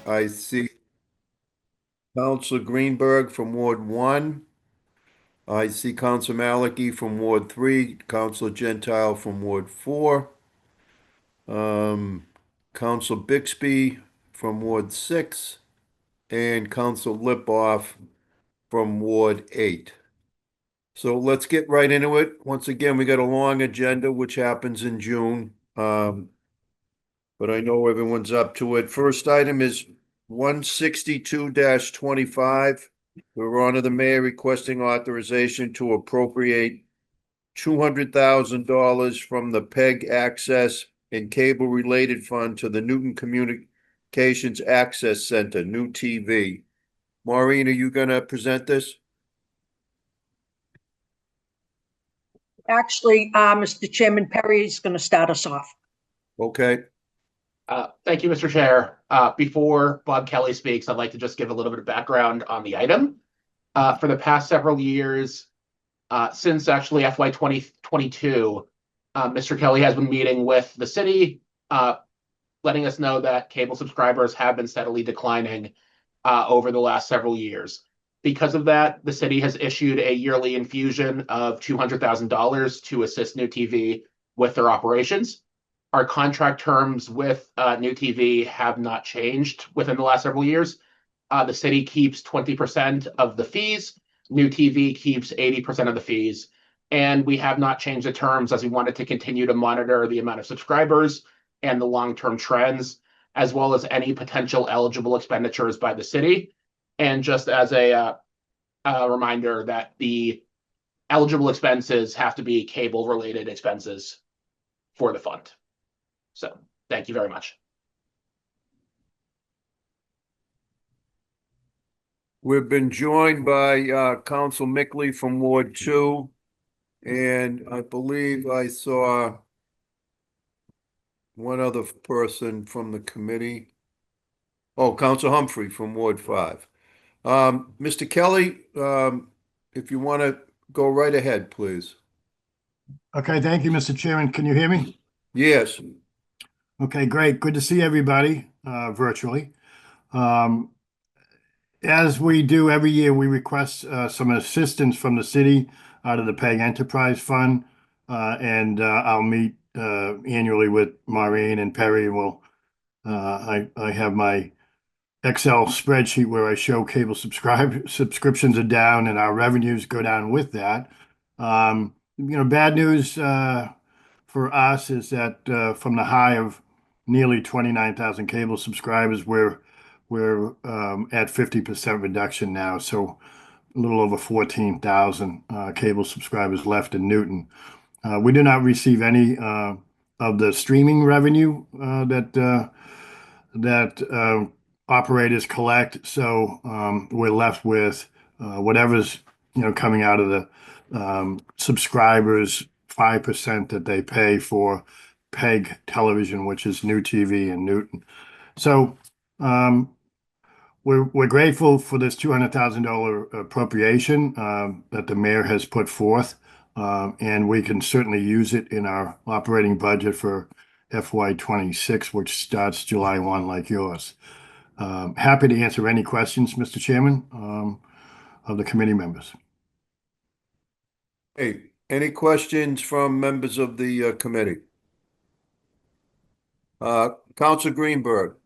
I see Council Greenberg from Ward 1. I see Council Maliki from Ward 3, Council Gentile from Ward 4, um, Council Bixby from Ward 6, and Council Lipoff from Ward 8. So let's get right into it. Once again, we got a long agenda, which happens in June. But I know everyone's up to it. First item is 162-25. We're on to the mayor requesting authorization to appropriate $200,000 from the PEG Access and Cable Related Fund to the Newton Communications Access Center, New TV. Maureen, are you going to present this? Actually, Mr. Chairman, Perry is going to start us off. Okay. Thank you, Mr. Chair. Before Bob Kelly speaks, I'd like to just give a little bit of background on the item. For the past several years, since actually FY 2022, Mr. Kelly has been meeting with the city, letting us know that cable subscribers have been steadily declining over the last several years. Because of that, the city has issued a yearly infusion of $200,000 to assist New TV with their operations. Our contract terms with New TV have not changed within the last several years. The city keeps 20% of the fees. New TV keeps 80% of the fees. And we have not changed the terms as we wanted to continue to monitor the amount of subscribers and the long-term trends, as well as any potential eligible expenditures by the city. And just as a reminder that the eligible expenses have to be cable-related expenses for the fund. So thank you very much. We've been joined by Council Mickley from Ward 2, and I believe I saw one other person from the committee. Oh, Council Humphrey from Ward 5. Mr. Kelly, if you want to go right ahead, please. Okay, thank you, Mr. Chairman. Can you hear me? Yes. Okay, great. Good to see everybody virtually. As we do every year, we request some assistance from the city out of the PEG Enterprise Fund, and I'll meet annually with Maureen and Perry. I have my Excel spreadsheet where I show cable subscriptions are down and our revenues go down with that. Bad news for us is that from the high of nearly 29,000 cable subscribers, we're at 50% reduction now. So a little over 14,000 cable subscribers left in Newton. We do not receive any of the streaming revenue that operators collect. So we're left with whatever's coming out of the subscribers, 5% that they pay for PEG television, which is New TV in Newton. So we're grateful for this $200,000 appropriation that the mayor has put forth, and we can certainly use it in our operating budget for FY 26, which starts July 1, like yours. Happy to answer any questions, Mr. Chairman, of the committee members. Hey, any questions from members of the committee? Council Greenberg.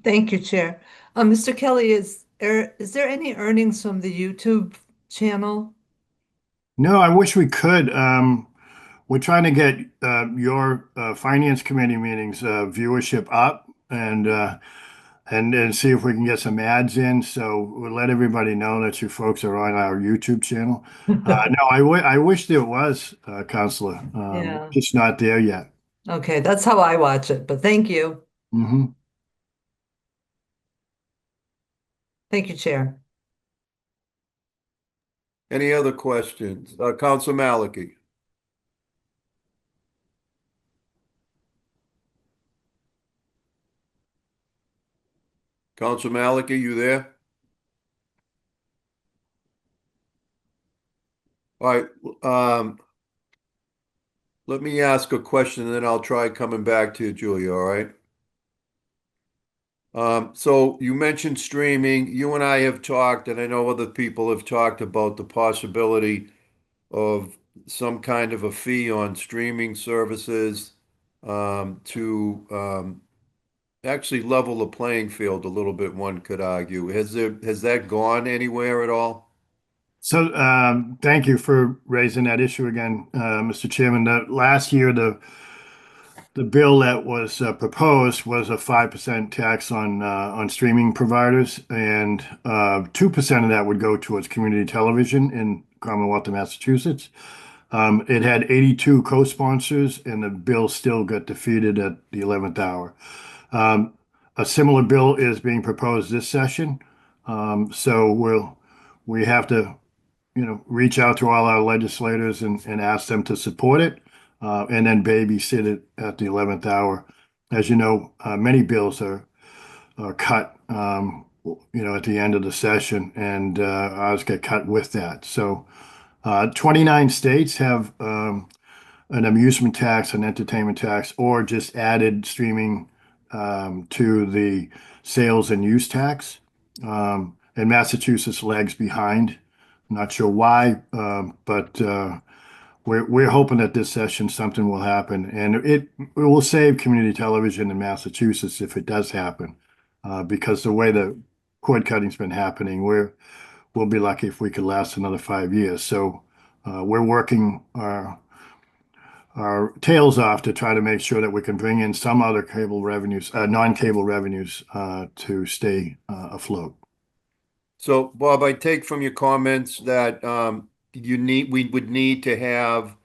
Thank you, Chair. Mr. Kelly, is there any earnings from the YouTube channel? No, I wish we could. We're trying to get your finance committee meetings viewership up and see if we can get some ads in. So we'll let everybody know that you folks are on our YouTube channel. No, I wish there was, Counselor. Yeah. It's not there yet. Okay, that's how I watch it, but thank you. Mm-hmm. Thank you, Chair. Any other questions? Council Maliki. Council Maliki, you there? All right. Let me ask a question and then I'll try coming back to you, Julia, all right? So you mentioned streaming. You and I have talked, and I know other people have talked about the possibility of some kind of a fee on streaming services to actually level the playing field a little bit, one could argue. Has that gone anywhere at all? So, thank you for raising that issue again, Mr. Chairman. Last year, the bill that was proposed was a 5% tax on streaming providers, and 2% of that would go towards community television in Commonwealth of Massachusetts. It had 82 co-sponsors, and the bill still got defeated at the 11th hour. A similar bill is being proposed this session, so we have to reach out to all our legislators and ask them to support it, and then babysit it at the 11th hour. As you know, many bills are cut, at the end of the session, and ours get cut with that. So 29 states have an amusement tax, an entertainment tax, or just added streaming to the sales and use tax. And Massachusetts lags behind. Not sure why, but we're hoping that this session something will happen, and it will save community television in Massachusetts if it does happen, because the way the cord cutting's been happening, we'll be lucky if we could last another 5 years. So we're working our tails off to try to make sure that we can bring in some other cable revenues, non-cable revenues, to stay afloat. So, Bob, I take from your comments that we would need to have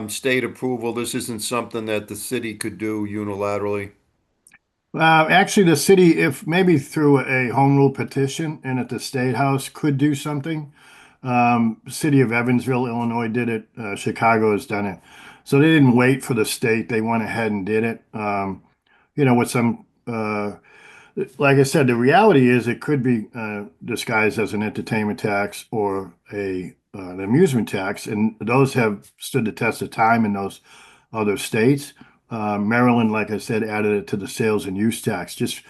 state approval. This isn't something that the city could do unilaterally. Actually, the city, if maybe through a home rule petition and at the State House, could do something. City of Evansville, Illinois did it. Chicago has done it. So they didn't wait for the state. They went ahead and did it. With some, like I said, the reality is it could be disguised as an entertainment tax or an amusement tax, and those have stood the test of time in those other states. Maryland, like I said, added it to the sales and use tax. Just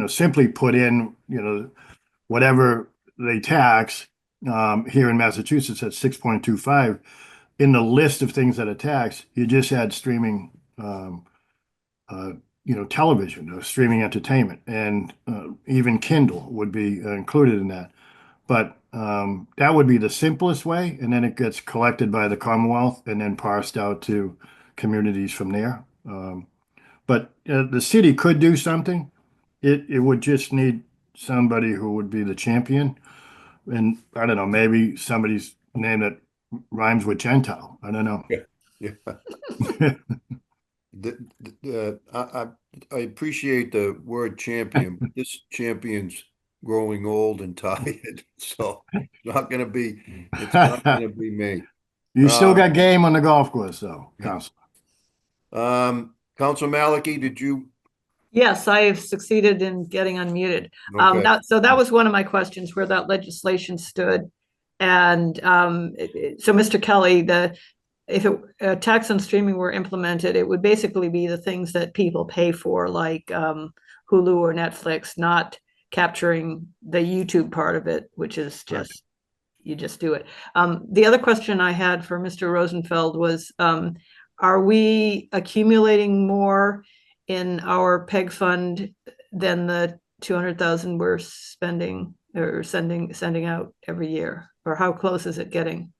simply put in whatever they tax here in Massachusetts at 6.25 in the list of things that are taxed. You just add streaming, television or streaming entertainment, and even Kindle would be included in that. But that would be the simplest way, and then it gets collected by the Commonwealth and then parsed out to communities from there. But the city could do something. It would just need somebody who would be the champion. And I don't know, maybe somebody's name that rhymes with Gentile. I don't know. Yeah. I appreciate the word champion, but this champion's growing old and tired, so it's not gonna be me. You still got game on the golf course, though, Council. Council Maliki, did you? Yes, I have succeeded in getting unmuted. Okay. That was one of my questions, where that legislation stood. And so, Mr. Kelly, if a tax on streaming were implemented, it would basically be the things that people pay for, like Hulu or Netflix, not capturing the YouTube part of it, which is just, you just do it. The other question I had for Mr. Rosenfeld was, are we accumulating more in our PEG fund than the 200,000 we're spending or sending out every year? Or how close is it getting?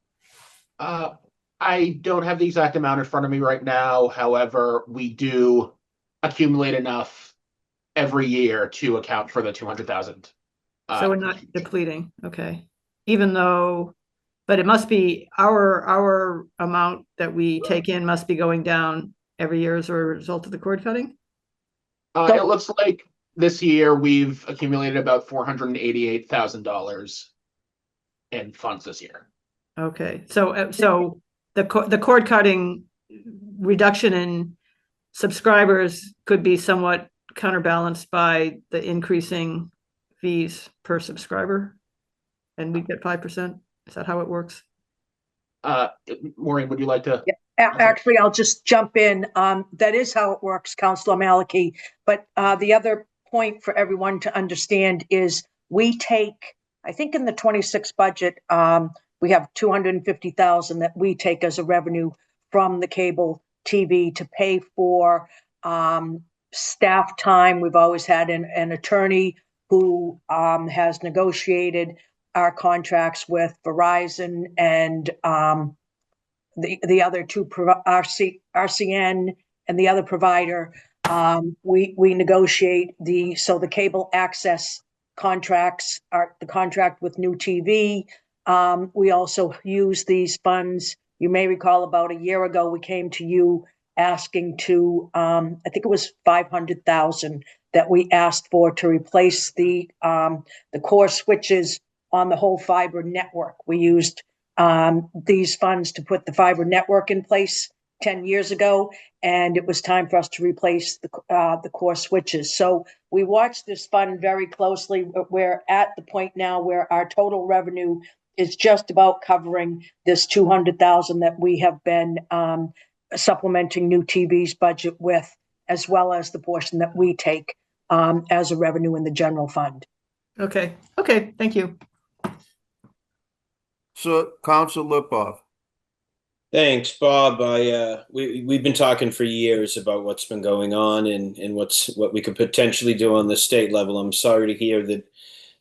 I don't have the exact amount in front of me right now. However, we do accumulate enough every year to account for the 200,000. So we're not depleting, okay. But it must be our amount that we take in must be going down every year as a result of the cord cutting? It looks like this year we've accumulated about $488,000 in funds this year. Okay, so the cord cutting reduction in subscribers could be somewhat counterbalanced by the increasing fees per subscriber, and we get 5%. Is that how it works? Maureen, would you like to? Yeah. Actually, I'll just jump in. That is how it works, Councilor Maliki. But the other point for everyone to understand is we take, I think in the 26 budget, we have 250,000 that we take as a revenue from the cable TV to pay for staff time. We've always had an attorney who has negotiated our contracts with Verizon and the other two, RCN and the other provider. We negotiate the cable access contracts, the contract with New TV. We also use these funds. You may recall about a year ago, we came to you asking to, I think it was 500,000 that we asked for to replace the core switches on the whole fiber network. We used these funds to put the fiber network in place 10 years ago, and it was time for us to replace the core switches. So we watch this fund very closely. We're at the point now where our total revenue is just about covering this 200,000 that we have been supplementing New TV's budget with, as well as the portion that we take as a revenue in the general fund. Okay, thank you. So, Council Lipoff. Thanks, Bob. We've been talking for years about what's been going on and what we could potentially do on the state level. I'm sorry to hear that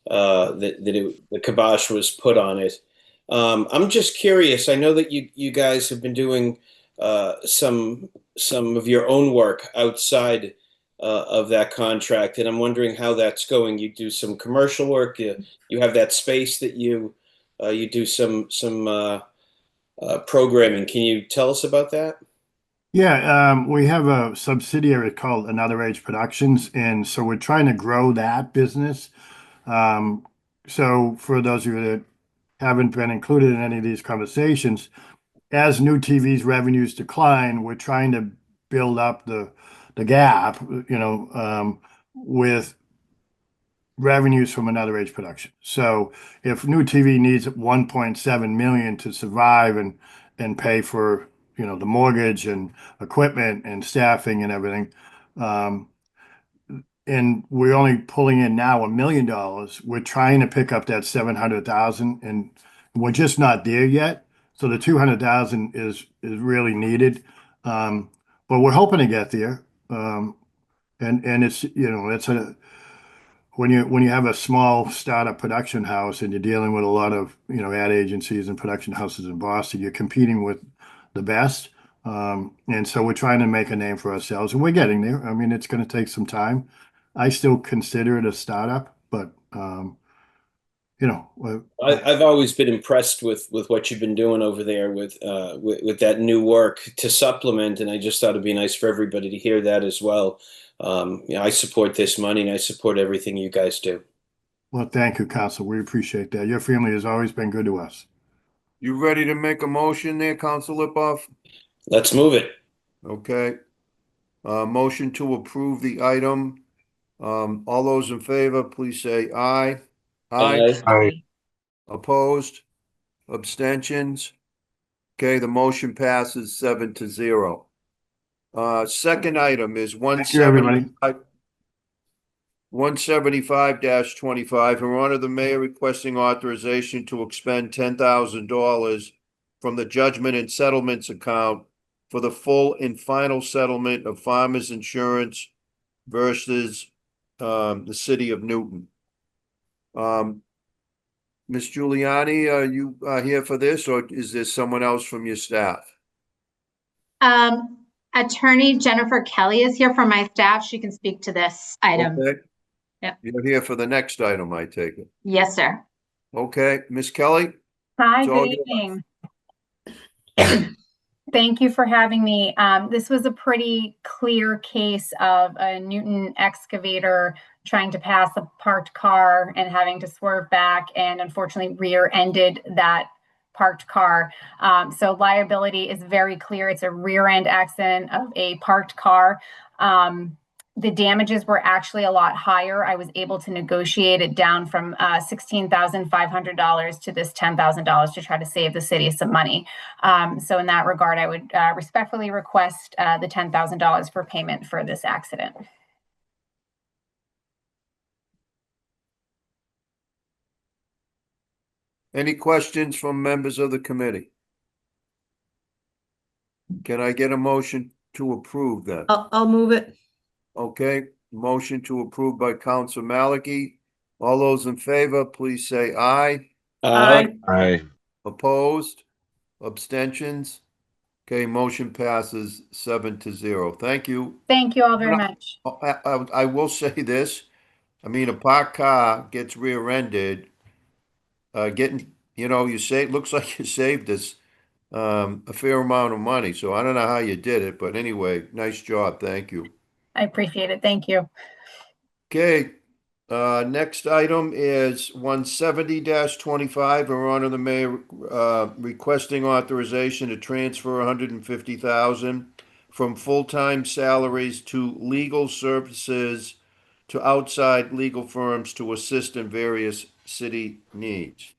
the kibosh was put on it. I'm just curious. I know that you guys have been doing some of your own work outside of that contract, and I'm wondering how that's going. You do some commercial work. You have that space that you do some programming. Can you tell us about that? Yeah, we have a subsidiary called Another Age Productions, and so we're trying to grow that business. So for those of you that haven't been included in any of these conversations, as New TV's revenues decline, we're trying to build up the gap, with revenues from Another Age Production. So if New TV needs 1.7 million to survive and pay for, the mortgage and equipment and staffing and everything, and we're only pulling in now $1 million, we're trying to pick up that 700,000, and we're just not there yet. So the 200,000 is really needed, but we're hoping to get there. And it's when you have a small startup production house and you're dealing with a lot of ad agencies and production houses in Boston, you're competing with the best, and so we're trying to make a name for ourselves, and we're getting there. I mean, it's going to take some time. I still consider it a startup, but I've always been impressed with what you've been doing over there with that new work to supplement, and I just thought it'd be nice for everybody to hear that as well. I support this money and I support everything you guys do. Well, thank you, Council. We appreciate that. Your family has always been good to us. You ready to make a motion there, Council Lipoff? Let's move it. Okay. Motion to approve the item. All those in favor, please say aye. Aye. Opposed? Abstentions? Okay, the motion passes 7-0. Second item is Thank you, everybody. 175-25. Her Honor, the Mayor requesting authorization to expend $10,000 from the Judgment and Settlements account for the full and final settlement of Farmers Insurance versus the City of Newton. Ms. Giuliani, are you here for this, or is there someone else from your staff? Attorney Jennifer Kelly is here from my staff. She can speak to this item. Okay. Yep. You're here for the next item, I take it. Yes, sir. Okay, Ms. Kelly? Hi, It's all good yours. evening. Thank you for having me. This was a pretty clear case of a Newton excavator trying to pass a parked car and having to swerve back and unfortunately rear-ended that parked car. So liability is very clear. It's a rear end accident of a parked car. The damages were actually a lot higher. I was able to negotiate it down from $16,500 to this $10,000 to try to save the city some money. So in that regard, I would respectfully request the $10,000 for payment for this accident. Any questions from members of the committee? Can I get a motion to approve that? I'll move it. Okay, motion to approve by Council Malachi. All those in favor, please say aye. Aye. Aye. Opposed? Abstentions? Okay, motion passes 7-0. Thank you. Thank you all very much. I will say this, I mean, a parked car gets rear-ended, you say, it looks like you saved us a fair amount of money, so I don't know how you did it, but anyway, nice job, thank you. I appreciate it. Thank you. Okay, next item is 170-25, Her Honor the Mayor requesting authorization to transfer 150,000 from full-time salaries to legal services to outside legal firms to assist in various city needs.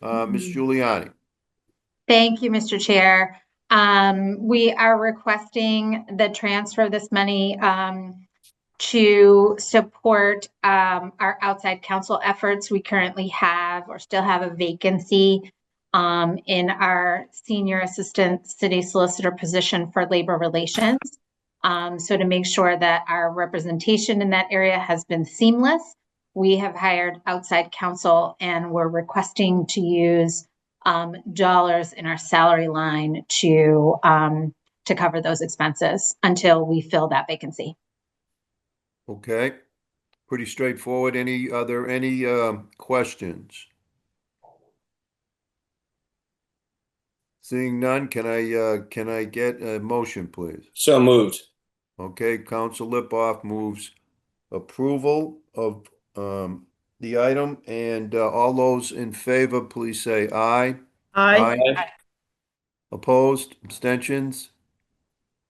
Ms. Giuliani. Thank you, Mr. Chair. We are requesting the transfer of this money to support our outside counsel efforts. We currently have or still have a vacancy in our senior assistant city solicitor position for labor relations. So to make sure that our representation in that area has been seamless, we have hired outside counsel and we're requesting to use dollars in our salary line to cover those expenses until we fill that vacancy. Okay, pretty straightforward. Any questions? Seeing none, can I get a motion, please? So moved. Okay, Council Lipoff moves approval of the item, and all those in favor, please say aye. Aye. Aye. Opposed, abstentions?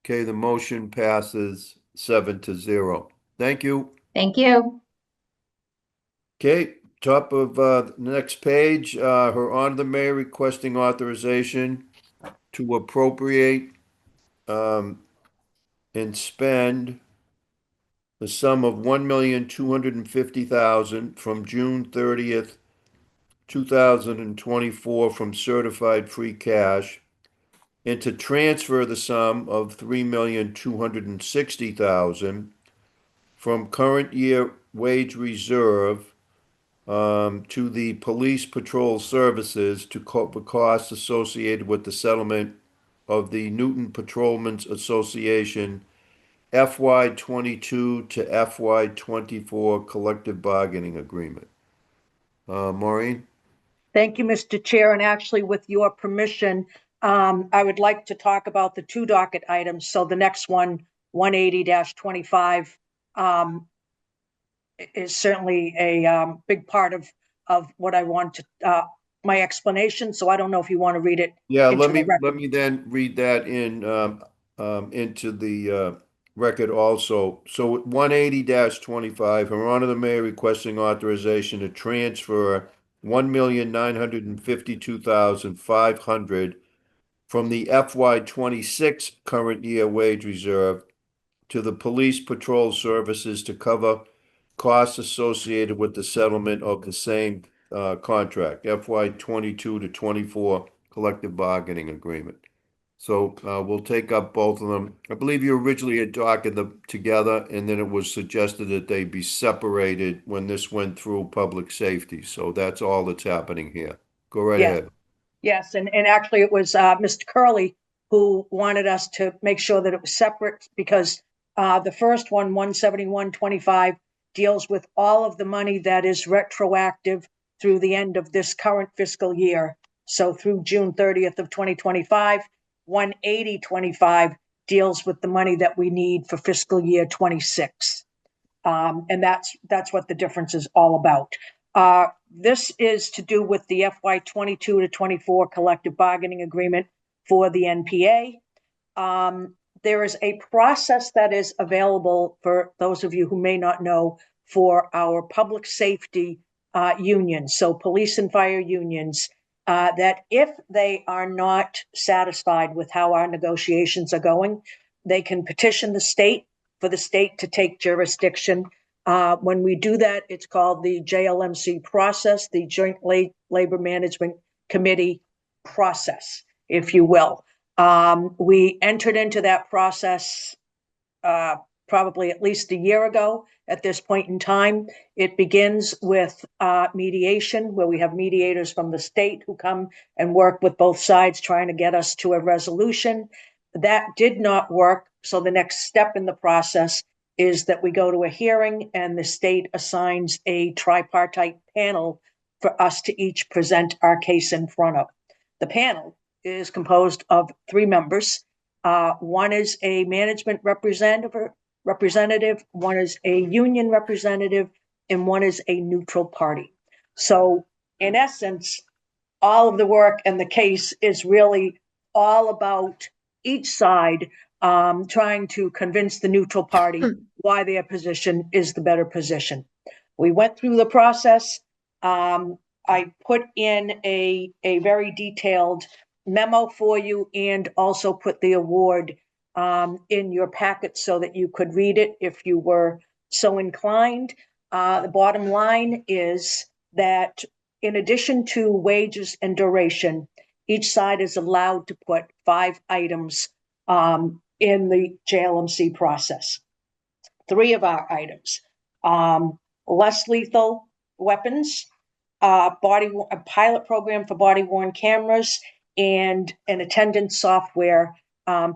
Okay, the motion passes 7-0. Thank you. Thank you. Okay, top of the next page, Her Honor the Mayor requesting authorization to appropriate and spend the sum of $1,250,000 from June 30th, 2024 from certified free cash, and to transfer the sum of $3,260,000 from current year wage reserve to the police patrol services to cover costs associated with the settlement of the Newton Patrolmen's Association FY22 to FY24 collective bargaining agreement. Maureen? Thank you, Mr. Chair. And actually, with your permission, I would like to talk about the two docket items. So the next one, 180-25, is certainly a big part of what I want to, my explanation. So I don't know if you want to read it. Yeah, into the record. let me then read that into the record also. So 180-25, Her Honor the Mayor requesting authorization to transfer $1,952,500 from the FY26 current year wage reserve to the police patrol services to cover costs associated with the settlement of the same contract, FY22 to 24 collective bargaining agreement. So we'll take up both of them. I believe you originally had talked them together, and then it was suggested that they be separated when this went through public safety. So that's all that's happening here. Go right Yeah. ahead. Yes, and actually it was Mr. Curley who wanted us to make sure that it was separate because the first one, 171-25, deals with all of the money that is retroactive through the end of this current fiscal year. So through June 30th of 2025, 180-25 deals with the money that we need for fiscal year 26. And that's what the difference is all about. This is to do with the FY22 to 24 collective bargaining agreement for the NPA. There is a process that is available for those of you who may not know for our public safety unions, so police and fire unions, that if they are not satisfied with how our negotiations are going, they can petition the state for the state to take jurisdiction When we do that, it's called the JLMC process, the Joint Labor Management Committee process, if you will. We entered into that process probably at least a year ago at this point in time. It begins with mediation, where we have mediators from the state who come and work with both sides trying to get us to a resolution. That did not work. So the next step in the process is that we go to a hearing and the state assigns a tripartite panel for us to each present our case in front of. The panel is composed of 3 members. One is a management representative, one is a union representative, and one is a neutral party. So in essence, all of the work and the case is really all about each side trying to convince the neutral party why their position is the better position. We went through the process. I put in a very detailed memo for you and also put the award in your packet so that you could read it if you were so inclined. The bottom line is that in addition to wages and duration, each side is allowed to put 5 items in the JLMC process. 3 of our items, less lethal weapons, a pilot program for body-worn cameras, and an attendance software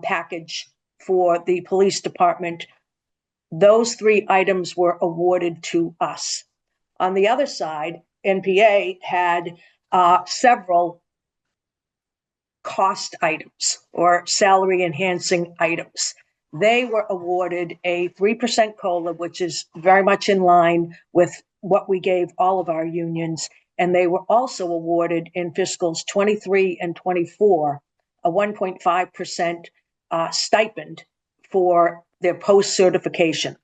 package for the police department. Those 3 items were awarded to us. On the other side, NPA had several cost items or salary enhancing items. They were awarded a 3% COLA, which is very much in line with what we gave all of our unions. And they were also awarded in fiscals 23 and 24 a 1.5% stipend for their post certification.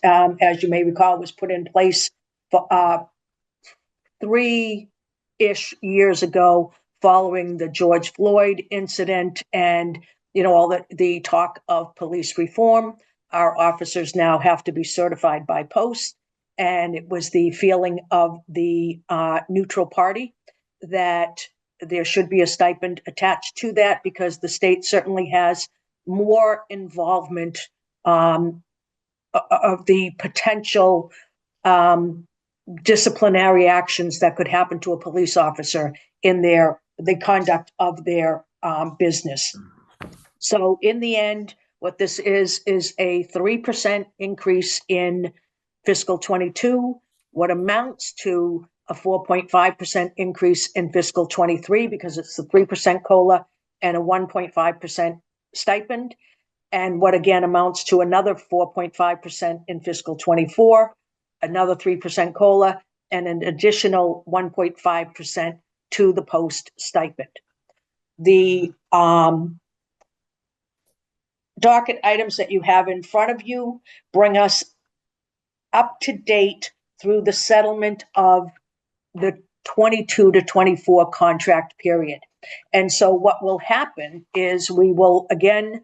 As you may recall, was put in place for 3-ish years ago, following the George Floyd incident and all the talk of police reform. Our officers now have to be certified by post. And it was the feeling of the neutral party that there should be a stipend attached to that, because the state certainly has more involvement of the potential disciplinary actions that could happen to a police officer in the conduct of their business. So in the end, what this is a 3% increase in fiscal 22, what amounts to a 4.5% increase in fiscal 23, because it's the 3% COLA and a 1.5% stipend, and what again amounts to another 4.5% in fiscal 24, another 3% COLA, and an additional 1.5% to the post stipend. The docket items that you have in front of you bring us up to date through the settlement of the 22 to 24 contract period. And so what will happen is we will again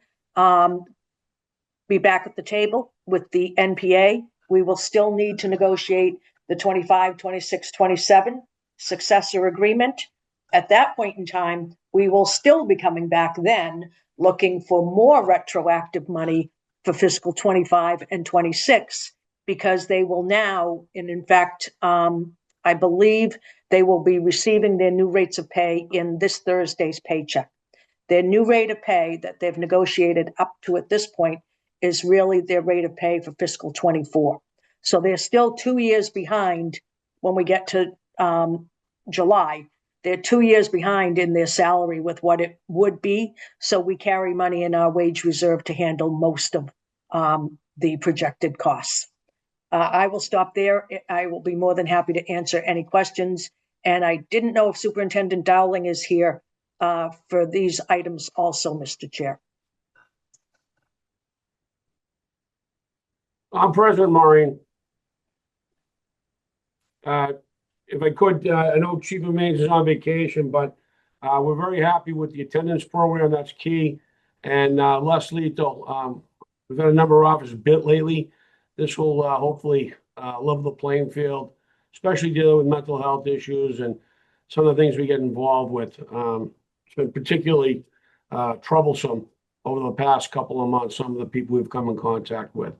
be back at the table with the NPA. We will still need to negotiate the 25, 26, 27 successor agreement. At that point in time, we will still be coming back then looking for more retroactive money for fiscal 25 and 26, because they will now, and in fact, I believe they will be receiving their new rates of pay in this Thursday's paycheck. Their new rate of pay that they've negotiated up to at this point is really their rate of pay for fiscal 24. So they're still 2 years behind when we get to July. They're 2 years behind in their salary with what it would be. So we carry money in our wage reserve to handle most of the projected costs. I will stop there. I will be more than happy to answer any questions. And I didn't know if Superintendent Dowling is here for these items also, Mr. Chair. I'm President Maureen. If I could, I know Chief of Maintenance is on vacation, but we're very happy with the attendance program. That's key. And less lethal. We've had a number of officers bit lately. This will hopefully level the playing field, especially dealing with mental health issues and some of the things we get involved with. It's been particularly troublesome over the past couple of months, some of the people we've come in contact with.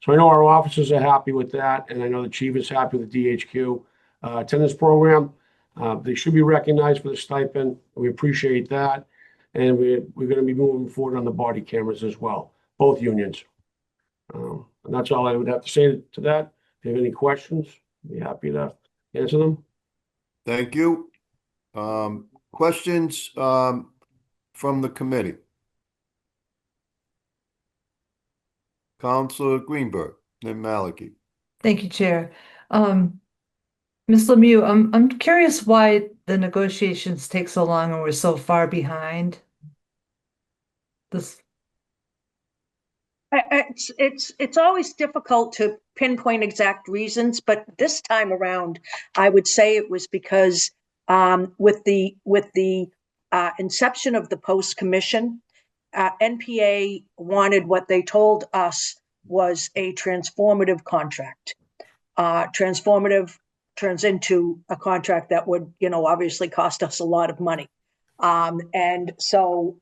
So I know our officers are happy with that, and I know the chief is happy with the DHQ attendance program. They should be recognized for the stipend. We appreciate that. And we're going to be moving forward on the body cameras as well, both unions. And that's all I would have to say to that. If you have any questions, I'd be happy to answer them. Thank you. Questions from the committee? Councilor Greenberg, then Maliki. Thank you, Chair. Ms. Lemieux, I'm curious why the negotiations take so long and we're so far behind. This. It's always difficult to pinpoint exact reasons, but this time around, I would say it was because with the inception of the post commission, NPA wanted what they told us was a transformative contract. Transformative turns into a contract that would, obviously cost us a lot of money. And so,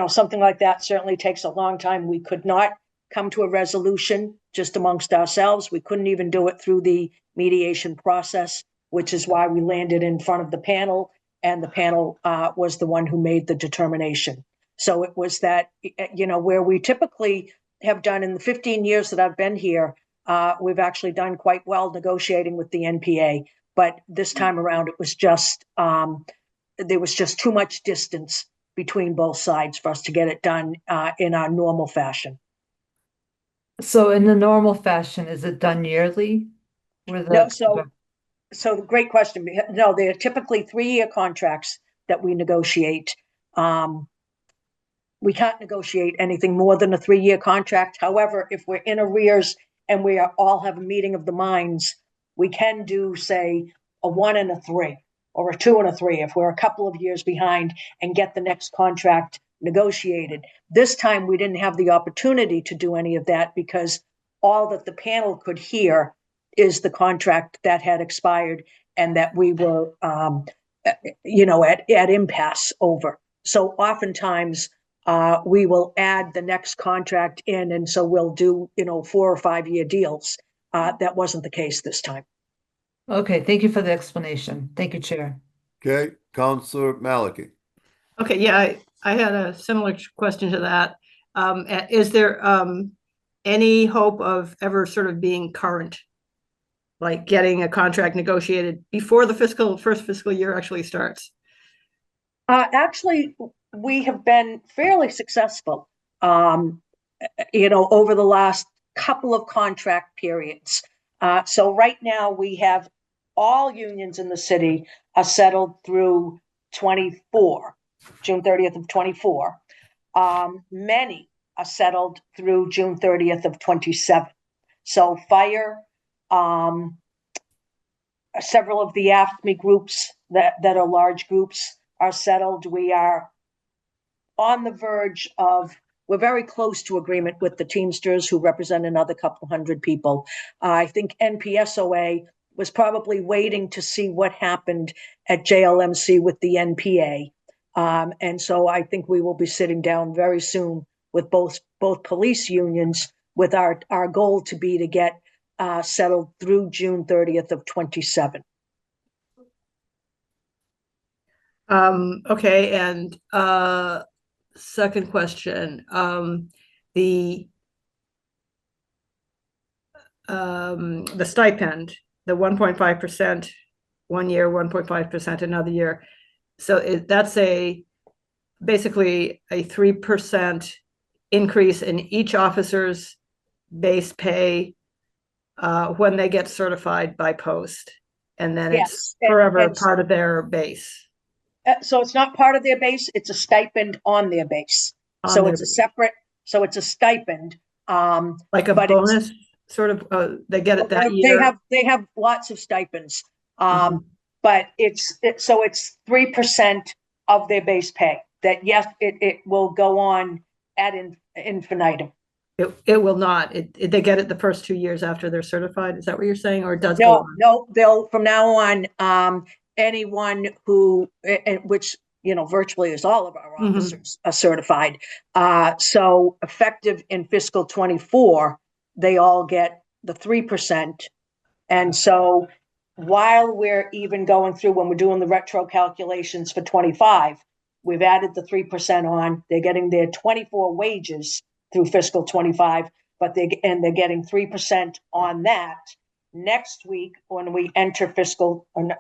something like that certainly takes a long time. We could not come to a resolution just amongst ourselves. We couldn't even do it through the mediation process, which is why we landed in front of the panel, and the panel was the one who made the determination. So it was that, where we typically have done in the 15 years that I've been here, we've actually done quite well negotiating with the NPA. But this time around, it was just, there was just too much distance between both sides for us to get it done in our normal fashion. So in the normal fashion, is it done yearly? No, so great question. No, they're typically 3-year contracts that we negotiate. We can't negotiate anything more than a 3-year contract. However, if we're in arrears and we all have a meeting of the minds, we can do, say, a 1 and a 3, or a 2 and a 3 if we're a couple of years behind, and get the next contract negotiated. This time we didn't have the opportunity to do any of that because all that the panel could hear is the contract that had expired and that we were, at impasse over. So oftentimes we will add the next contract in, and so we'll do, 4 or 5 year deals. That wasn't the case this time. Okay, thank you for the explanation. Thank you, Chair. Okay, Councilor Maliki. Okay, yeah, I had a similar question to that. Is there any hope of ever sort of being current, like getting a contract negotiated before the first fiscal year actually starts? Actually, we have been fairly successful, over the last couple of contract periods. So right now we have all unions in the city are settled through 24, June 30th of 24. Many are settled through June 30th of 27. So fire, several of the AFSCME groups that are large groups are settled. We are on the verge of, we're very close to agreement with the Teamsters, who represent another couple hundred people. I think NPSOA was probably waiting to see what happened at JLMC with the NPA. And so I think we will be sitting down very soon with both police unions with our goal to be to get settled through June 30th of 27. Okay, and second question, the stipend, the 1.5% 1 year, 1.5% another year. So that's basically a 3% increase in each officer's base pay when they get certified by post, and then it's forever part of their base. So it's not part of their base, it's a stipend on their base. So it's a separate, so it's a stipend. Like a bonus, sort of, they get it that year? They have lots of stipends. But it's 3% of their base pay. That, yes, it will go on ad infinitum. It will not. They get it the first 2 years after they're certified. Is that what you're saying? Or it does go No, on? no, they'll, from now on, anyone who, which, virtually is all of our Mhm. officers are certified. So effective in fiscal 24, they all get the 3%. And so while we're even going through, when we're doing the retro calculations for 25, we've added the 3% on. They're getting their 24 wages through fiscal 25, but they're getting 3% on that. Next week, when we enter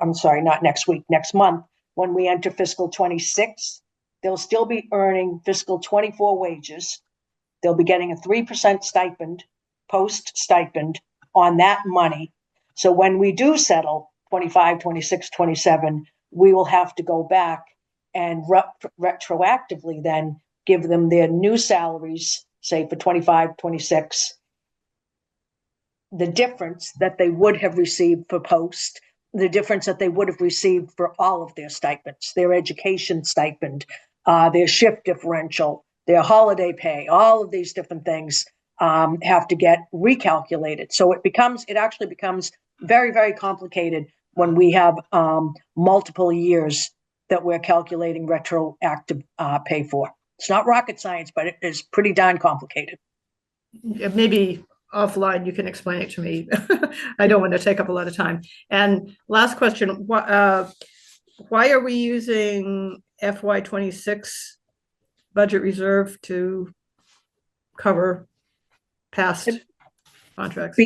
I'm sorry, not next week, next month, when we enter fiscal 26, they'll still be earning fiscal 24 wages. They'll be getting a 3% stipend, post stipend on that money. So when we do settle 25, 26, 27, we will have to go back and retroactively then give them their new salaries, say for 25, 26, the difference that they would have received for post, the difference that they would have received for all of their stipends, their education stipend, their shift differential, their holiday pay, all of these different things have to get recalculated. So it actually becomes very, very complicated when we have multiple years that we're calculating retroactive pay for. It's not rocket science, but it is pretty darn complicated. Maybe offline, you can explain it to me. I don't want to take up a lot of time. And last question, why are we using FY26 budget reserve to cover past contracts?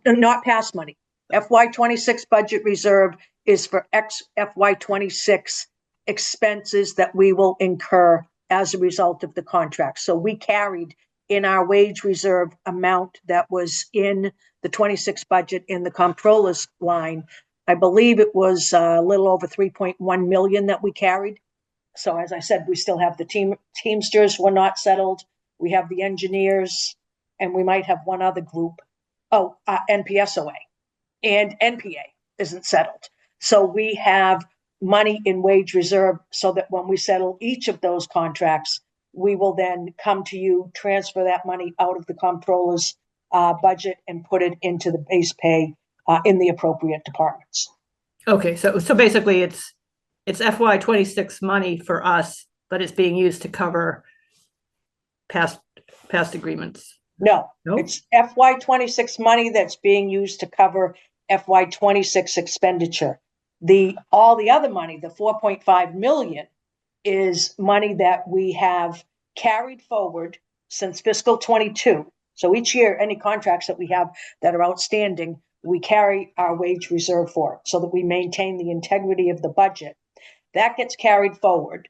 Not past money. FY26 budget reserve is for FY26 expenses that we will incur as a result of the contract. So we carried in our wage reserve amount that was in the 26 budget in the comptroller's line. I believe it was a little over 3.1 million that we carried. So as I said, we still have the Teamsters were not settled. We have the engineers, and we might have one other group. NPSOA and NPA isn't settled. So we have money in wage reserve so that when we settle each of those contracts, we will then come to you, transfer that money out of the comptroller's budget and put it into the base pay in the appropriate departments. Okay, so basically it's FY26 money for us, but it's being used to cover past agreements. No, Nope. It's FY26 money that's being used to cover FY26 expenditure. All the other money, the 4.5 million, is money that we have carried forward since fiscal 22. So each year, any contracts that we have that are outstanding, we carry our wage reserve for so that we maintain the integrity of the budget. That gets carried forward.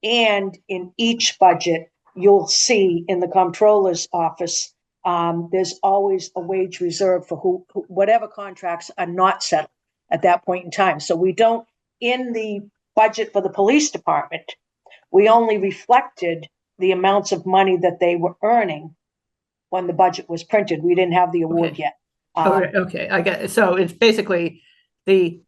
And in each budget, you'll see in the comptroller's office, there's always a wage reserve for whatever contracts are not settled at that point in time. So we don't, in the budget for the police department, we only reflected the amounts of money that they were earning when the budget was printed. We didn't have the award yet. Okay, I get it. So it's basically the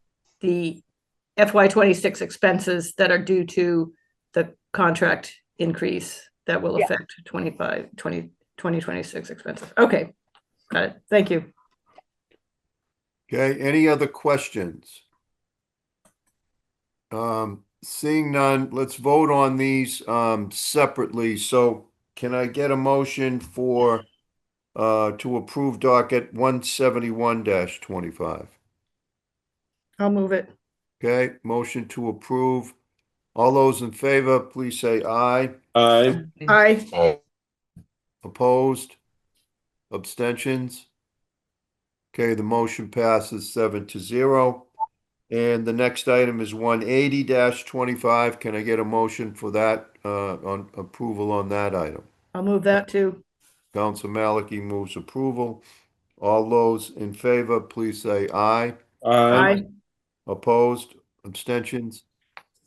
FY26 expenses that are due to the contract increase that will affect 2026 expenses. Okay, got it. Thank you. Okay, any other questions? Seeing none, let's vote on these separately. So can I get a motion to approve docket 171-25? I'll move it. Okay, motion to approve. All those in favor, please say aye. Aye. Opposed? Abstentions? Okay, the motion passes 7-0. And the next item is 180-25. Can I get a motion for that, on approval on that item? I'll move that too. Council Maliki moves approval. All those in favor, please say aye. Aye. Opposed? Abstentions?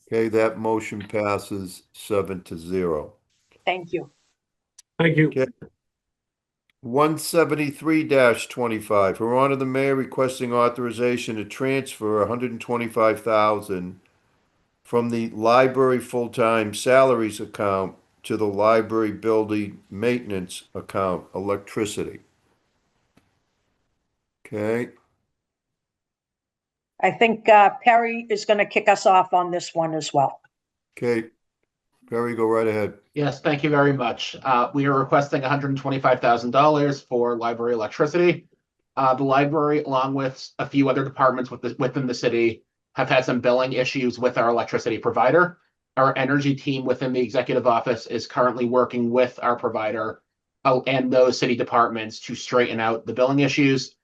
Okay, that motion passes 7-0. Thank you. Thank you. Okay. 173-25, Her Honor the Mayor requesting authorization to transfer $125,000 from the library full-time salaries account to the library building maintenance account, electricity. Okay, I think Perry is going to kick us off on this one as well. okay. Perry, go right ahead. Yes, thank you very much. We are requesting $125,000 for library electricity. The library, along with a few other departments within the city, have had some billing issues with our electricity provider. Our energy team within the executive office is currently working with our provider and those city departments to straighten out the billing issues.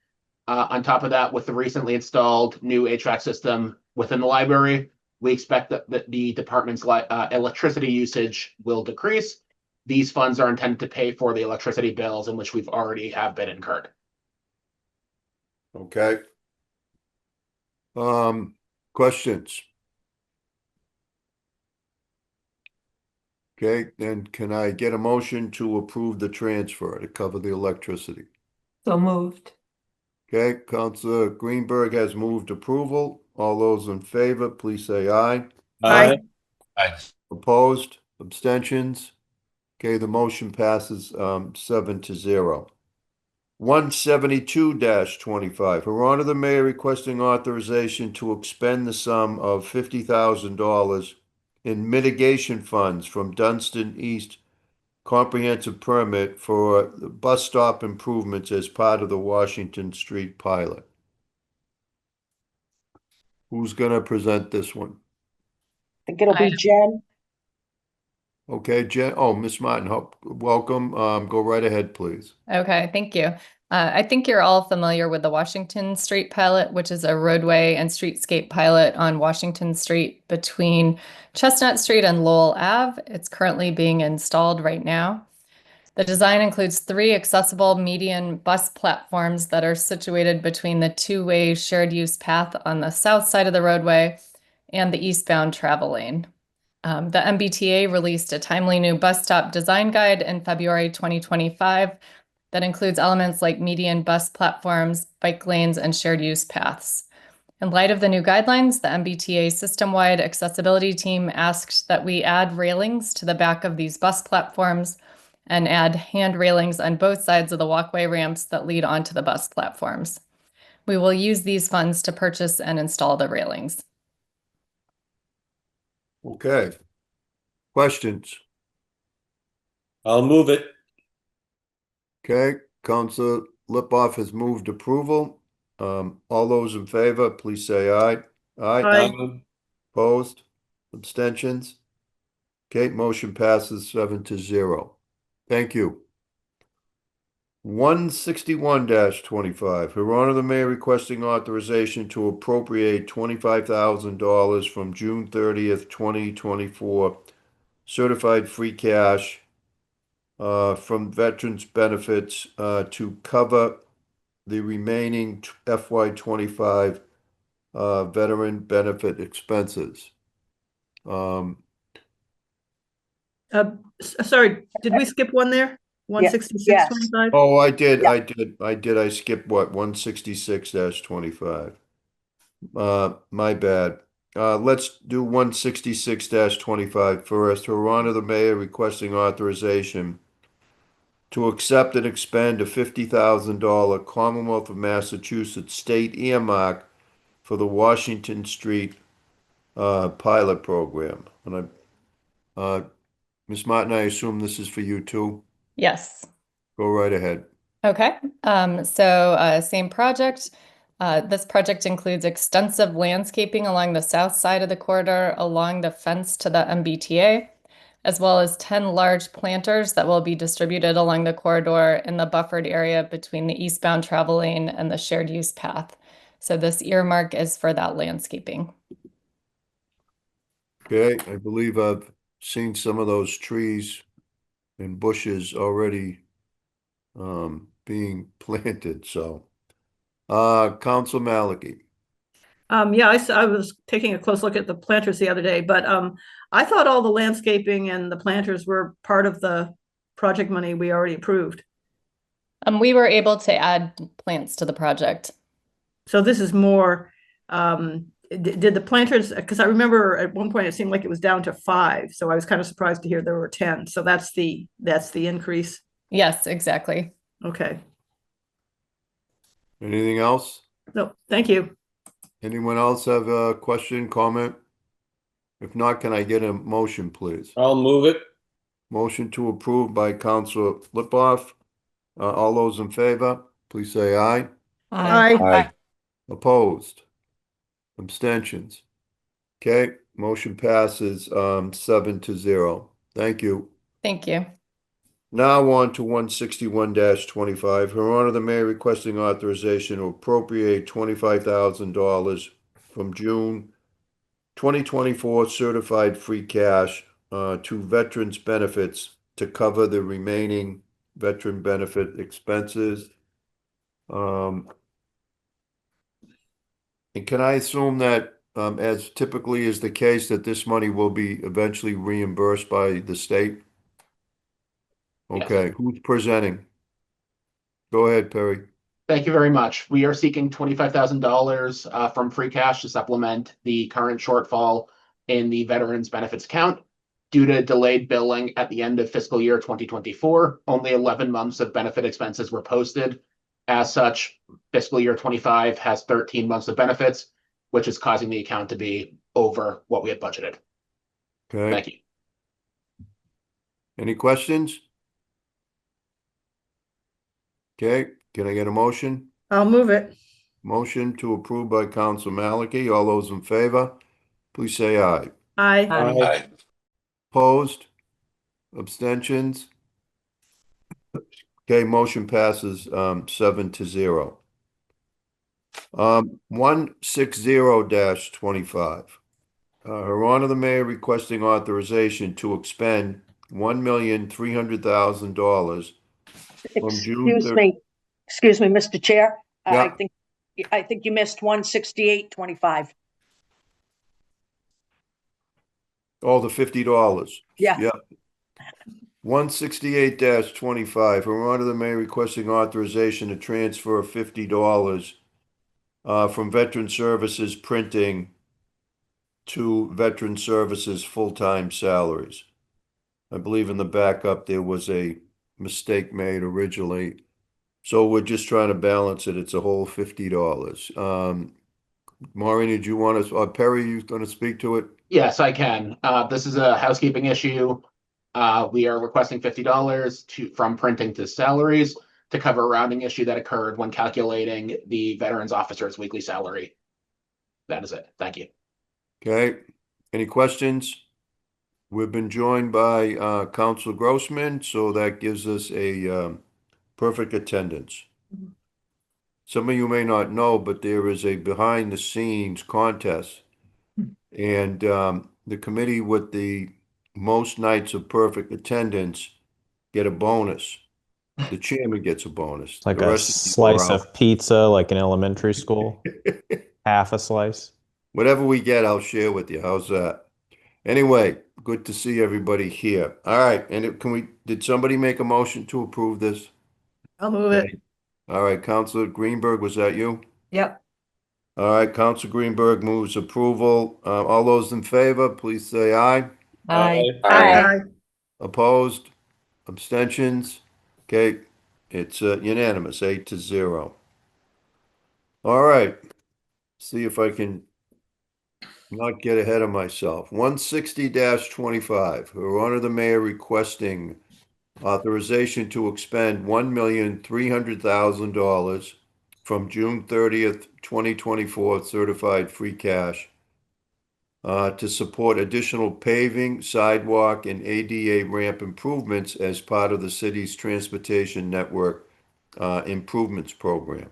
On top of that, with the recently installed new HVAC system within the library, we expect that the department's electricity usage will decrease. These funds are intended to pay for the electricity bills in which we've already have been incurred. Okay. Questions? Okay, then can I get a motion to approve the transfer to cover the electricity? So moved. Okay, Councilor Greenberg has moved approval. All those in favor, please say aye. Aye. Opposed, abstentions? Okay, the motion passes 7-0. 172-25, Her Honor the Mayor requesting authorization to expend the sum of $50,000 in mitigation funds from Dunstan East comprehensive permit for the bus stop improvements as part of the Washington Street pilot. Who's gonna present this one? I think it'll be Jen. Okay, Jen, oh, Miss Martin, welcome. Go right ahead, please. Okay, thank you. I think you're all familiar with the Washington Street pilot, which is a roadway and streetscape pilot on Washington Street between Chestnut Street and Lowell Ave. It's currently being installed right now. The design includes 3 accessible median bus platforms that are situated between the two-way shared use path on the south side of the roadway and the eastbound travel lane. The MBTA released a timely new bus stop design guide in February 2025 that includes elements like median bus platforms, bike lanes, and shared use paths. In light of the new guidelines, the MBTA system-wide accessibility team asked that we add railings to the back of these bus platforms and add hand railings on both sides of the walkway ramps that lead onto the bus platforms. We will use these funds to purchase and install the railings. Okay. Questions? I'll move it. Okay, Councilor Lipoff has moved approval. All those in favor, please say aye. Aye. Opposed? Abstentions? Okay, motion passes 7-0. Thank you. 161-25, Her Honor the Mayor requesting authorization to appropriate $25,000 from June 30th, 2024 certified free cash from veterans benefits to cover the remaining FY25 veteran benefit expenses. Sorry, did we skip one there? 166.25? Oh, I did. Yeah. I skipped what? 166-25. My bad. Let's do 166-25 first. Her Honor the Mayor requesting authorization to accept and expend a $50,000 Commonwealth of Massachusetts state earmark for the Washington Street pilot program. And Ms. Martin, I assume this is for you too? Yes. Go right ahead. Okay, same project. This project includes extensive landscaping along the south side of the corridor, along the fence to the MBTA, as well as 10 large planters that will be distributed along the corridor in the buffered area between the eastbound travel lane and the shared use path. So this earmark is for that landscaping. Okay, I believe I've seen some of those trees and bushes already being planted, so. Council Malachi. Yeah, I was taking a close look at the planters the other day, but I thought all the landscaping and the planters were part of the project money we already approved. We were able to add plants to the project. So this is more did the planters, because I remember at one point it seemed like it was down to 5, so I was kind of surprised to hear there were 10. So that's the increase. Yes, exactly. Okay. Anything else? No, thank you. Anyone else have a question, comment? If not, can I get a motion, please? I'll move it. Motion to approve by Counselor Lipoff. All those in favor, please say aye. Aye. Opposed? Abstentions? Okay, motion passes 7-0. Thank you. Thank you. Now on to 161-25. Her Honor the Mayor requesting authorization to appropriate $25,000 from June 2024 certified free cash to veterans benefits to cover the remaining veteran benefit expenses. And can I assume that, as typically is the case, that this money will be eventually reimbursed by the state? Yes. Okay, who's presenting? Go ahead, Perry. Thank you very much. We are seeking $25,000 from free cash to supplement the current shortfall in the Veterans Benefits account. Due to delayed billing at the end of fiscal year 2024, only 11 months of benefit expenses were posted. As such, fiscal year 25 has 13 months of benefits, which is causing the account to be over what we had budgeted. Okay, Thank you. any questions? Okay, can I get a motion? I'll move it. Motion to approve by Counsel Maliki. All those in favor, please say aye. Aye. Aye. Opposed? Abstentions? Okay, motion passes 7-0. 160-25. Her Honor the Mayor requesting authorization to expend $1,300,000 from June Excuse me, Mr. Chair. Yeah. I think you missed 168.25. Oh, the $50. Yeah. Yeah. 168-25. Her Honor the Mayor requesting authorization to transfer $50 from Veteran Services printing to Veteran Services full-time salaries. I believe in the backup there was a mistake made originally. So we're just trying to balance it. It's a whole $50. Maureen, did you want to, Perry, you going to speak to it? Yes, I can. This is a housekeeping issue. We are requesting $50 from printing to salaries to cover a rounding issue that occurred when calculating the veterans officer's weekly salary. That is it. Thank you. Okay. Any questions? We've been joined by Council Grossman, so that gives us a perfect attendance. Some of you may not know, but there is a behind-the-scenes contest, and the committee with the most nights of perfect attendance get a bonus. The chairman gets a bonus. Like The a rest of you slice are of pizza, like in elementary school. Half a slice. Whatever we get, I'll share with you. How's that? Anyway, good to see everybody here. All right, and did somebody make a motion to approve this? I'll move it. All right, Councilor Greenberg, was that you? Yep. All right, Councilor Greenberg moves approval. All those in favor, please say aye. Aye. Aye. Opposed? Abstentions? Okay, it's unanimous, 8-0. All right, see if I can not get ahead of myself. 160-25. Her Honor the Mayor requesting authorization to expend $1,300,000 from June 30th, 2024 certified free cash to support additional paving, sidewalk, and ADA ramp improvements as part of the city's transportation network improvements program.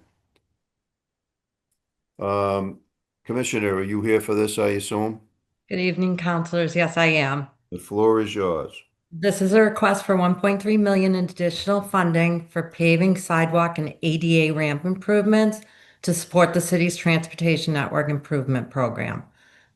Commissioner, are you here for this, I assume? Good evening, councilors. Yes, I am. The floor is yours. This is a request for 1.3 million in additional funding for paving, sidewalk, and ADA ramp improvements to support the city's transportation network improvement program.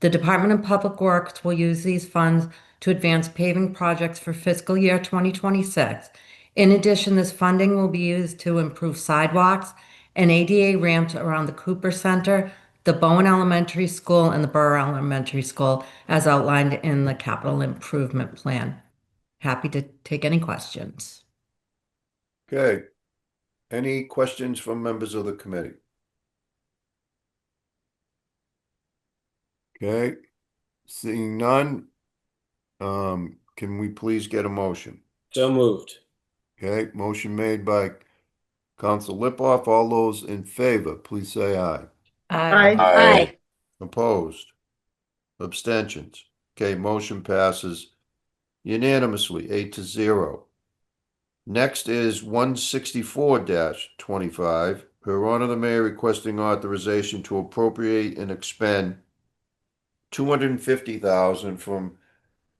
The Department of Public Works will use these funds to advance paving projects for fiscal year 2026. In addition, this funding will be used to improve sidewalks and ADA ramps around the Cooper Center, the Bowen Elementary School and the Burr Elementary School as outlined in the capital improvement plan. Happy to take any questions. Okay. Any questions from members of the committee? Okay, seeing none, can we please get a motion? So moved. Okay, motion made by Council Lipoff. All those in favor, please say aye. Aye. Opposed? Abstentions? Okay, motion passes unanimously, 8-0. Next is 164-25. Her Honor the Mayor requesting authorization to appropriate and expend $250,000 from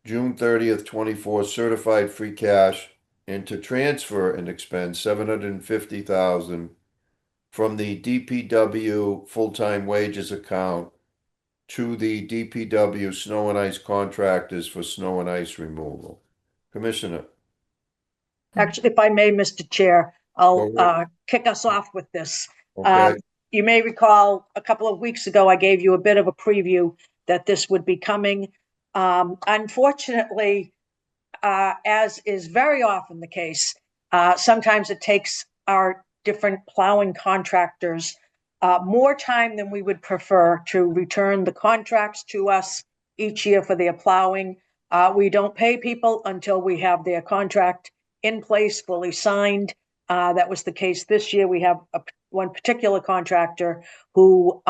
June 30th, 24 certified free cash and to transfer and expend $750,000 from the DPW full-time wages account to the DPW snow and ice contractors for snow and ice removal. Commissioner. Actually, if I may, Mr. Chair, I'll Go ahead. kick us off with this. Okay, You may recall a couple of weeks ago, I gave you a bit of a preview that this would be coming. Unfortunately, as is very often the case, sometimes it takes our different plowing contractors more time than we would prefer to return the contracts to us each year for their plowing. We don't pay people until we have their contract in place, fully signed. That was the case this year. We have one particular contractor who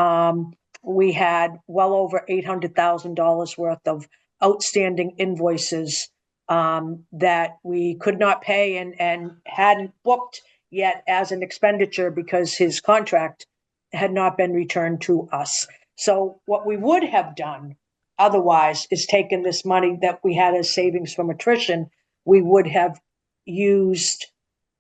we had well over $800,000 worth of outstanding invoices that we could not pay and hadn't booked yet as an expenditure because his contract had not been returned to us. So what we would have done otherwise is taken this money that we had as savings from attrition. We would have used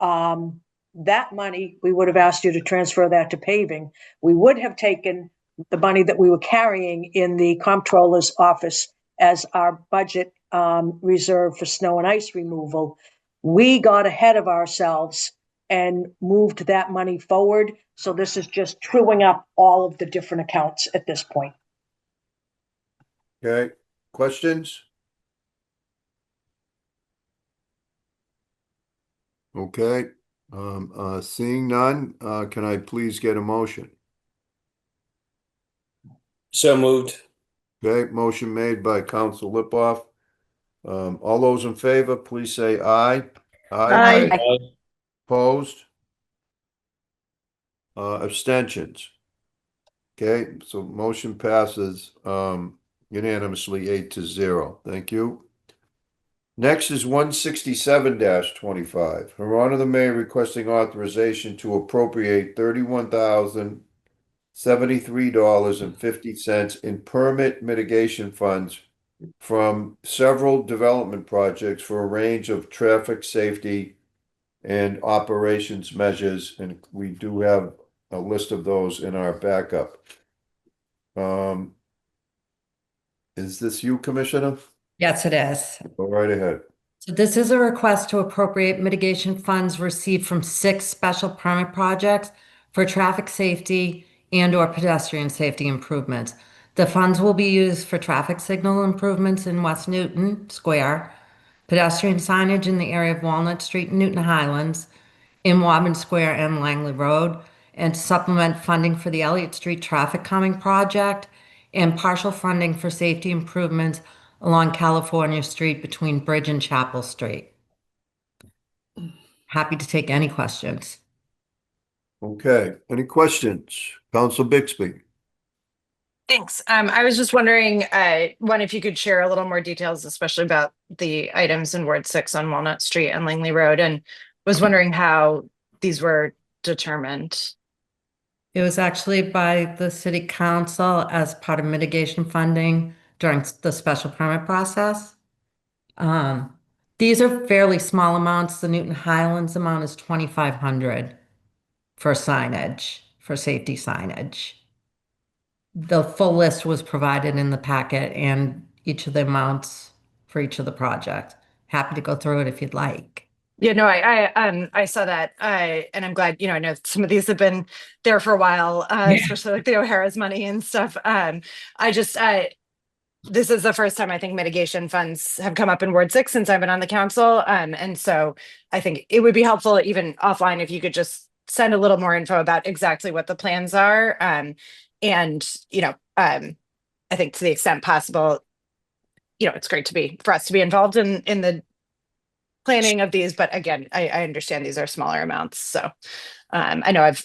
that money. We would have asked you to transfer that to paving. We would have taken the money that we were carrying in the comptroller's office as our budget reserve for snow and ice removal. We got ahead of ourselves and moved that money forward. So this is just truing up all of the different accounts at this point. okay, questions? Okay, seeing none, can I please get a motion? So moved. Okay, motion made by Council Lipoff. All those in favor, please say aye. Aye. Aye. Opposed? Abstentions? Okay, so motion passes unanimously 8-0. Thank you. Next is 167-25. Her Honor the Mayor requesting authorization to appropriate $31,073.50 in permit mitigation funds from several development projects for a range of traffic safety and operations measures, and we do have a list of those in our backup. Is this you, Commissioner? Yes, it is. Go right ahead. So this is a request to appropriate mitigation funds received from 6 special permit projects for traffic safety and/or pedestrian safety improvements. The funds will be used for traffic signal improvements in West Newton Square, pedestrian signage in the area of Walnut Street and Newton Highlands, in Wabin Square and Langley Road, and to supplement funding for the Elliott Street traffic calming project and partial funding for safety improvements along California Street between Bridge and Chapel Street. Happy to take any questions. Okay, any questions? Council Bixby? Thanks. I was just wondering, one, if you could share a little more details, especially about the items in Ward 6 on Walnut Street and Langley Road, and was wondering how these were determined. It was actually by the city council as part of mitigation funding during the special permit process. These are fairly small amounts. The Newton Highlands amount is $2,500 for signage, for safety signage. The full list was provided in the packet and each of the amounts for each of the projects. Happy to go through it if you'd like. Yeah, no, I saw that. And I'm glad, I know some of these have been there for a while, especially like the O'Hara's money and stuff. This is the first time I think mitigation funds have come up in Ward 6 since I've been on the council. And so I think it would be helpful even offline if you could just send a little more info about exactly what the plans are. I think to the extent possible, it's great for us to be involved in the planning of these, but again, I understand these are smaller amounts. So I know I've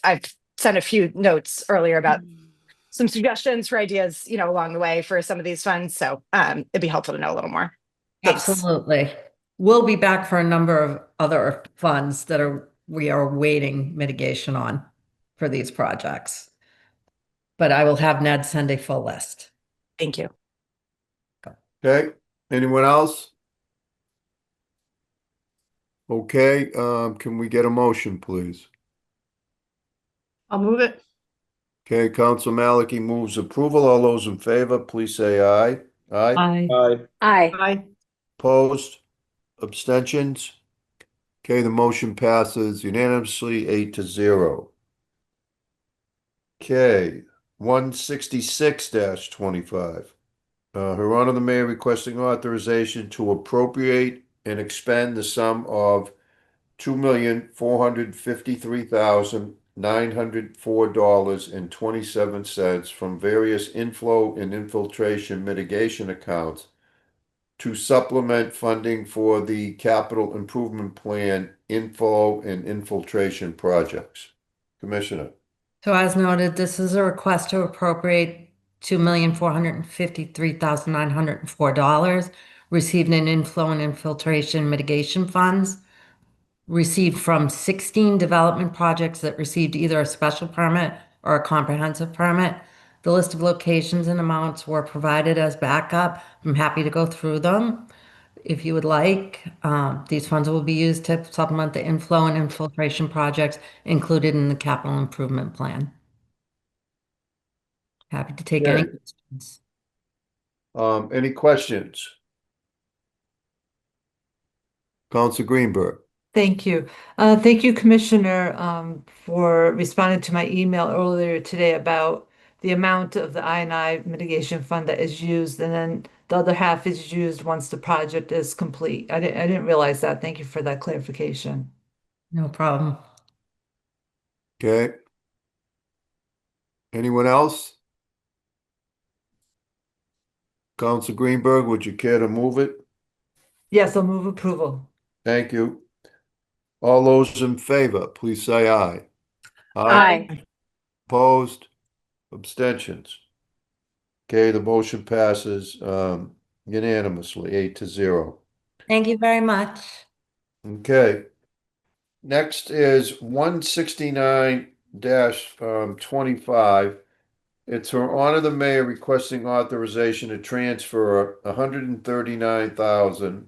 sent a few notes earlier about some suggestions for ideas, along the way for some of these funds. So it'd be helpful to know a little more. Thanks. Absolutely. We'll be back for a number of other funds that we are waiting mitigation on for these projects. But I will have Ned send a full list. Thank you. Okay, anyone else? Okay, can we get a motion, please? I'll move it. Okay, Council Maliki moves approval. All those in favor, please say aye. Aye. Aye. Aye. Aye. Aye. Opposed? Abstentions? Okay, the motion passes unanimously 8-0. Okay, 166-25. Her Honor the Mayor requesting authorization to appropriate and expend the sum of $2,453,904.27 from various inflow and infiltration mitigation accounts to supplement funding for the capital improvement plan inflow and infiltration projects. Commissioner. So as noted, this is a request to appropriate $2,453,904 received in inflow and infiltration mitigation funds received from 16 development projects that received either a special permit or a comprehensive permit. The list of locations and amounts were provided as backup. I'm happy to go through them if you would like. These funds will be used to supplement the inflow and infiltration projects included in the capital improvement plan. Happy to take any Okay. questions. Any questions? Council Greenberg. Thank you. Thank you, Commissioner, for responding to my email earlier today about the amount of the I&I mitigation fund that is used, and then the other half is used once the project is complete. I didn't realize that. Thank you for that clarification. No problem. Okay. Anyone else? Council Greenberg, would you care to move it? Yes, I'll move approval. Thank you. All those in favor, please say aye. Aye. Opposed? Abstentions? Okay, the motion passes unanimously, 8-0. Thank you very much. Okay. Next is 169-25. It's Her Honor the Mayor requesting authorization to transfer $139,000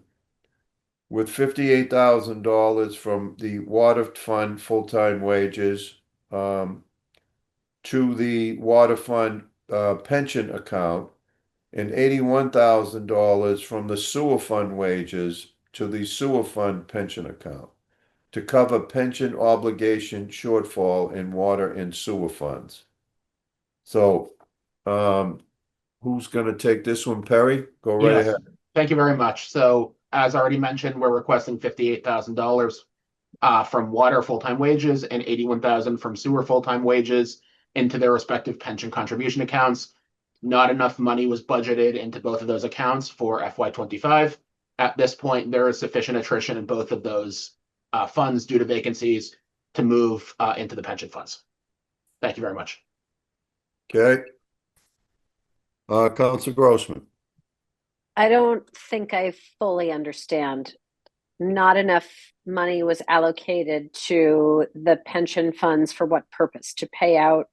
with $58,000 from the water fund full-time wages to the water fund pension account and $81,000 from the sewer fund wages to the sewer fund pension account to cover pension obligation shortfall in water and sewer funds. So, who's going to take this one, Perry? Go right Yes. ahead. Thank you very much. So as already mentioned, we're requesting $58,000 from water full-time wages and $81,000 from sewer full-time wages into their respective pension contribution accounts. Not enough money was budgeted into both of those accounts for FY25. At this point, there is sufficient attrition in both of those funds due to vacancies to move into the pension funds. Thank you very much. Okay. Council Grossman. I don't think I fully understand. Not enough money was allocated to the pension funds for what purpose? To pay out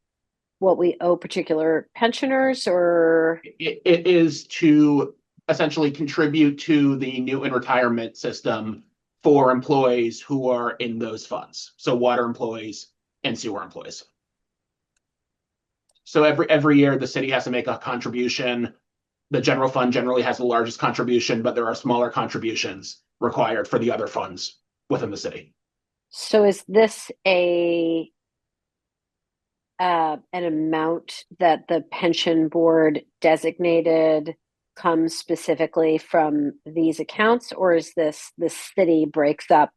what we owe particular pensioners, or? It is to essentially contribute to the Newton retirement system for employees who are in those funds. So water employees and sewer employees. So every year the city has to make a contribution. The general fund generally has the largest contribution, but there are smaller contributions required for the other funds within the city. So is this an amount that the pension board designated comes specifically from these accounts, or is this the city breaks up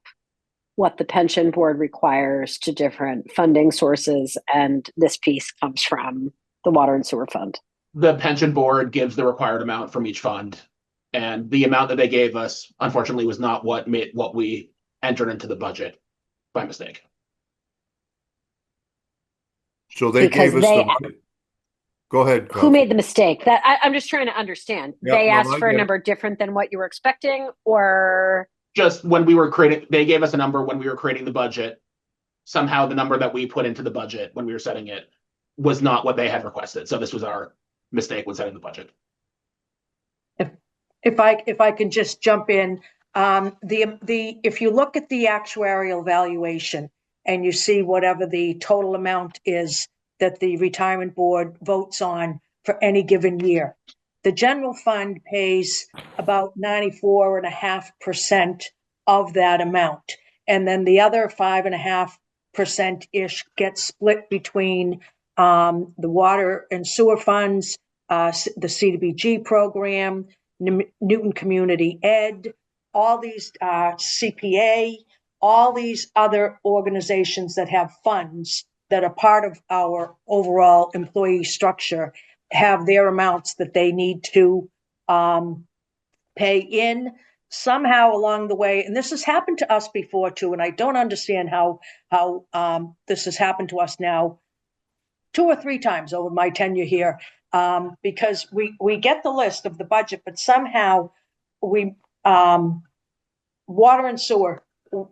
what the pension board requires to different funding sources, and this piece comes from the water and sewer fund? The pension board gives the required amount from each fund, and the amount that they gave us, unfortunately, was not what we entered into the budget by mistake. So they Because gave us the. Go ahead. Who made the mistake? That I'm just trying to understand. Yeah, They no, asked I for a get it. number different than what you were expecting, or Just when we were creating, they gave us a number when we were creating the budget. Somehow the number that we put into the budget when we were setting it was not what they had requested. So this was our mistake when setting the budget. If I can just jump in, if you look at the actuarial valuation and you see whatever the total amount is that the retirement board votes on for any given year, the general fund pays about 94.5% of that amount. And then the other 5.5%-ish gets split between the water and sewer funds, the CDBG program, Newton Community Ed, all these CPA, all these other organizations that have funds that are part of our overall employee structure have their amounts that they need to pay in somehow along the way. And this has happened to us before too, and I don't understand how this has happened to us now 2 or 3 times over my tenure here. Because we get the list of the budget, but somehow we water and sewer,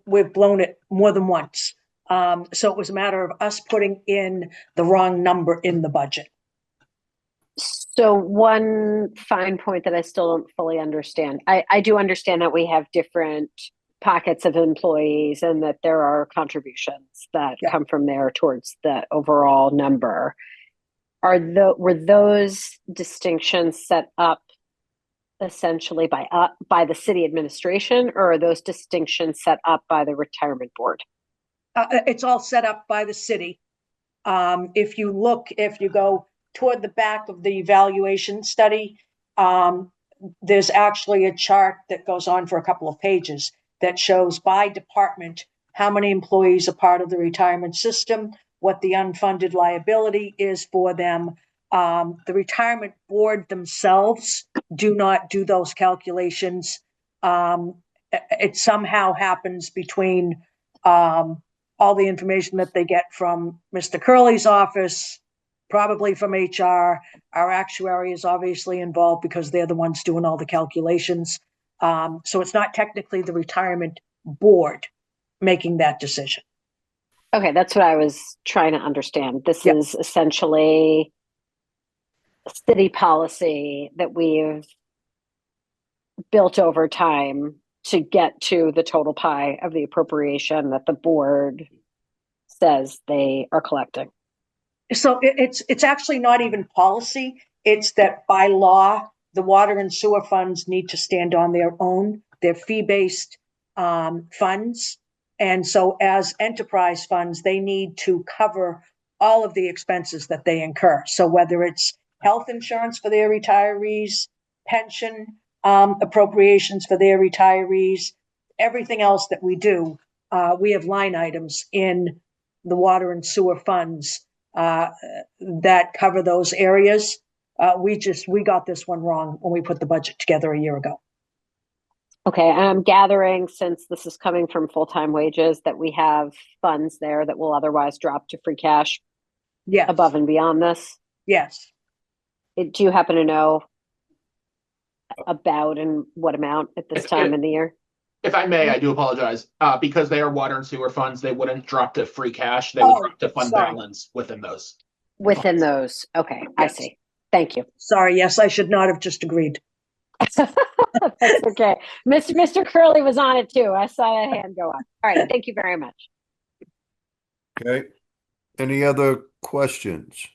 we've blown it more than once. So it was a matter of us putting in the wrong number in the budget. so one fine point that I still don't fully understand. I do understand that we have different pockets of employees and that there are contributions that come from there towards the overall number. Were those distinctions set up essentially by the city administration, or are those distinctions set up by the retirement board? It's all set up by the city. If you go toward the back of the evaluation study, there's actually a chart that goes on for a couple of pages that shows by department how many employees are part of the retirement system, what the unfunded liability is for them. The retirement board themselves do not do those calculations. It somehow happens between all the information that they get from Mr. Curley's office, probably from HR. Our actuary is obviously involved because they're the ones doing all the calculations. So it's not technically the retirement board making that decision. Okay, that's what I was trying to understand. This is essentially a city policy that we've built over time to get to the total pie of the appropriation that the board says they are collecting. So it's actually not even policy. It's that by law, the water and sewer funds need to stand on their own. They're fee-based funds. And so as enterprise funds, they need to cover all of the expenses that they incur. So whether it's health insurance for their retirees, pension appropriations for their retirees, everything else that we do, we have line items in the water and sewer funds that cover those areas. We got this one wrong when we put the budget together a year ago. Okay, and I'm gathering, since this is coming from full-time wages, that we have funds there that will otherwise drop to free cash above and beyond this? Yes. Do you happen to know about and what amount at this time in the year? If I may, I do apologize. Because they are water and sewer funds, they wouldn't drop to free cash. They would drop to fund balance within those. Within those. Okay, I see. Thank you. Sorry, yes, I should not have just agreed. That's okay. Mr. Curley was on it too. I saw a hand go up. All right, thank you very much. Okay. Any other questions?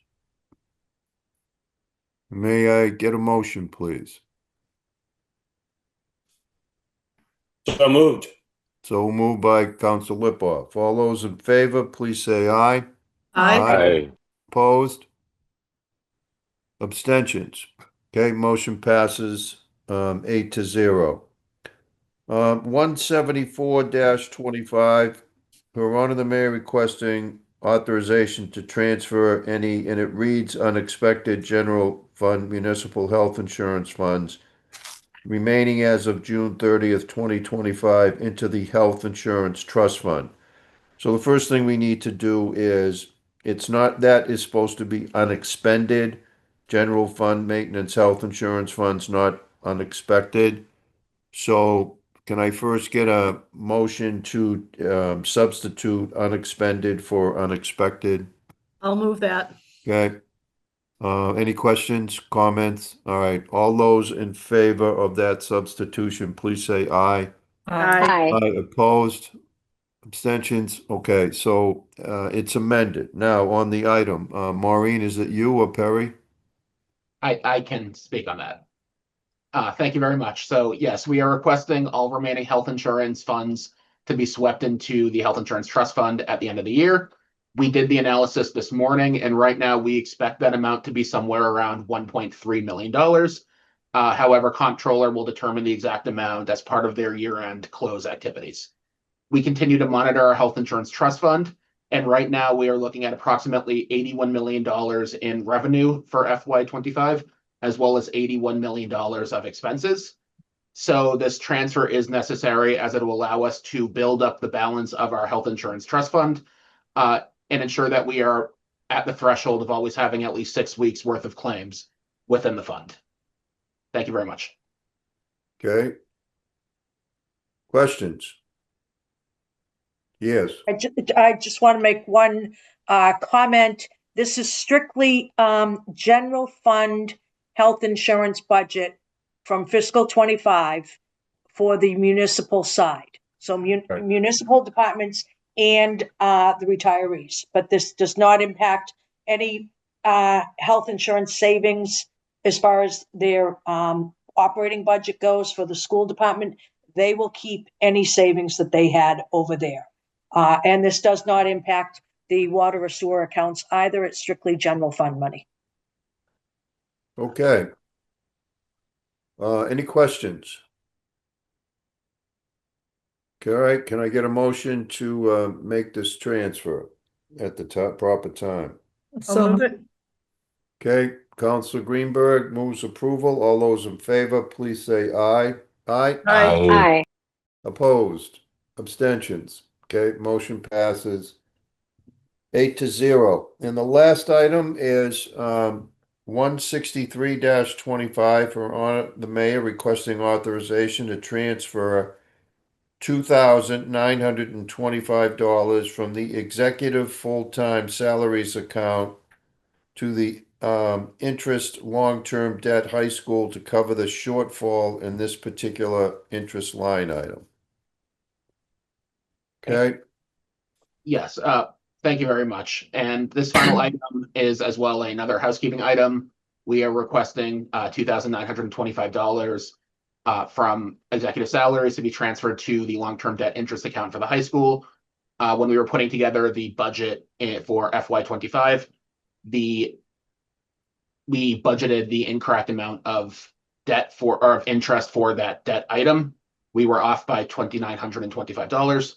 May I get a motion, please? So moved. So moved by Council Lipoff. All those in favor, please say aye. Aye. Opposed? Abstentions? Okay, motion passes 8-0. 174-25, Her Honor the Mayor requesting authorization to transfer any, and it reads unexpected general fund municipal health insurance funds remaining as of June 30th, 2025 into the health insurance trust fund. So the first thing we need to do is, it's not, that is supposed to be unexpended general fund maintenance health insurance funds, not unexpected. So can I first get a motion to substitute unexpended for unexpected? I'll move that. Okay. Any questions, comments? All right, all those in favor of that substitution, please say aye. Aye. Aye. Opposed? Abstentions? Okay, so it's amended. Now, on the item, Maureen, is it you or Perry? I can speak on that. Thank you very much. So yes, we are requesting all remaining health insurance funds to be swept into the health insurance trust fund at the end of the year. We did the analysis this morning, and right now we expect that amount to be somewhere around $1.3 million. However, comptroller will determine the exact amount as part of their year-end close activities. We continue to monitor our health insurance trust fund, and right now we are looking at approximately $81 million in revenue for FY25, as well as $81 million of expenses. So this transfer is necessary as it will allow us to build up the balance of our health insurance trust fund and ensure that we are at the threshold of always having at least 6 weeks worth of claims within the fund. Thank you very much. Okay. Questions? Yes. I just want to make one comment. This is strictly general fund health insurance budget from fiscal 25 for the municipal side. So municipal departments and the retirees, but this does not impact any health insurance savings as far as their operating budget goes for the school department. They will keep any savings that they had over there. And this does not impact the water or sewer accounts either. It's strictly general fund money. Okay. Any questions? Okay, all right, can I get a motion to make this transfer at the proper time? I'll move it. Okay, Council Greenberg moves approval. All those in favor, please say aye. Aye. Aye. Opposed? Abstentions? Okay, motion passes 8-0. And the last item is 163-25 for the mayor requesting authorization to transfer $2,925 from the executive full-time salaries account to the interest long-term debt high school to cover the shortfall in this particular interest line item. Okay. Yes, thank you very much. And this final item is as well another housekeeping item. We are requesting $2,925 from executive salaries to be transferred to the long-term debt interest account for the high school. When we were putting together the budget for FY25, we budgeted the incorrect amount of debt or of interest for that debt item. We were off by $2,925.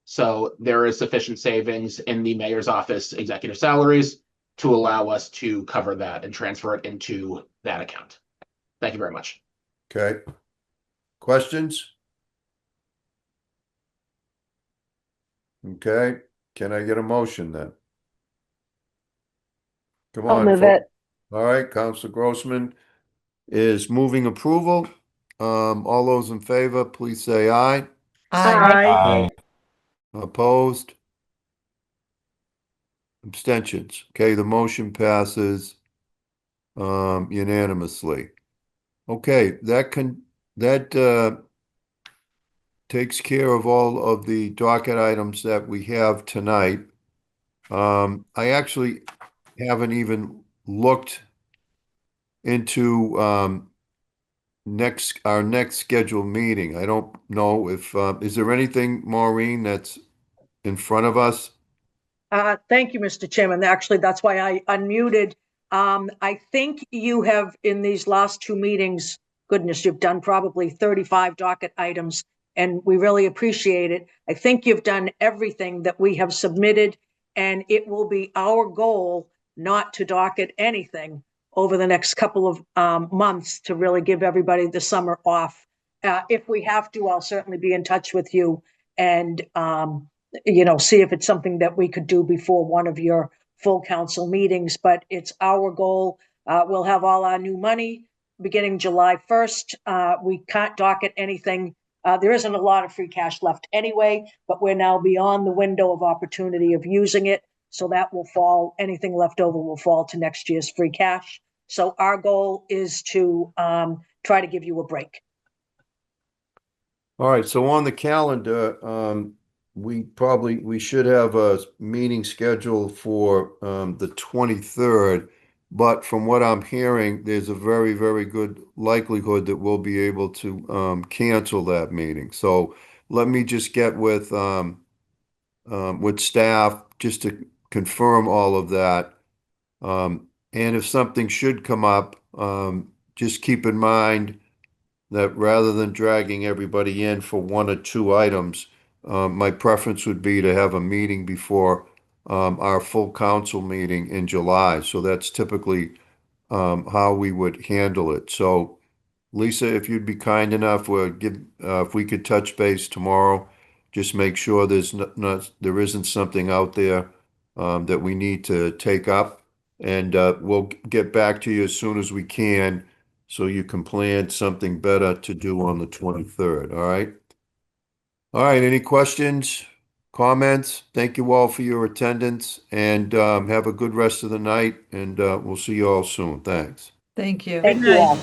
So there is sufficient savings in the mayor's office executive salaries to allow us to cover that and transfer it into that account. Thank you very much. Okay. Questions? Okay. Can I get a motion then? Come I'll on. move it. All right, Council Grossman is moving approval. All those in favor, please say aye. Aye. Opposed? Abstentions? Okay, the motion passes unanimously. Okay, that takes care of all of the docket items that we have tonight. I actually haven't even looked into our next scheduled meeting. I don't know if, is there anything, Maureen, that's in front of us? Thank you, Mr. Chairman. Actually, that's why I unmuted. I think you have, in these last two meetings, goodness, you've done probably 35 docket items, and we really appreciate it. I think you've done everything that we have submitted, and it will be our goal not to docket anything over the next couple of months to really give everybody the summer off. If we have to, I'll certainly be in touch with you and see if it's something that we could do before one of your full council meetings, but it's our goal. We'll have all our new money beginning July 1st. We can't docket anything. There isn't a lot of free cash left anyway, but we're now beyond the window of opportunity of using it. So that will fall, anything left over will fall to next year's free cash. So our goal is to try to give you a break. All right, so on the calendar, we should have a meeting scheduled for the 23rd, but from what I'm hearing, there's a very, very good likelihood that we'll be able to cancel that meeting. So let me just get with staff just to confirm all of that. And if something should come up, just keep in mind that rather than dragging everybody in for one or two items, my preference would be to have a meeting before our full council meeting in July. So that's typically how we would handle it. So Lisa, if you'd be kind enough, if we could touch base tomorrow, just make sure there isn't something out there that we need to take up. And we'll get back to you as soon as we can so you can plan something better to do on the 23rd. All right. All right. Any questions, comments? Thank you all for your attendance and have a good rest of the night. And we'll see you all soon. Thanks. Thank you. Thank you all.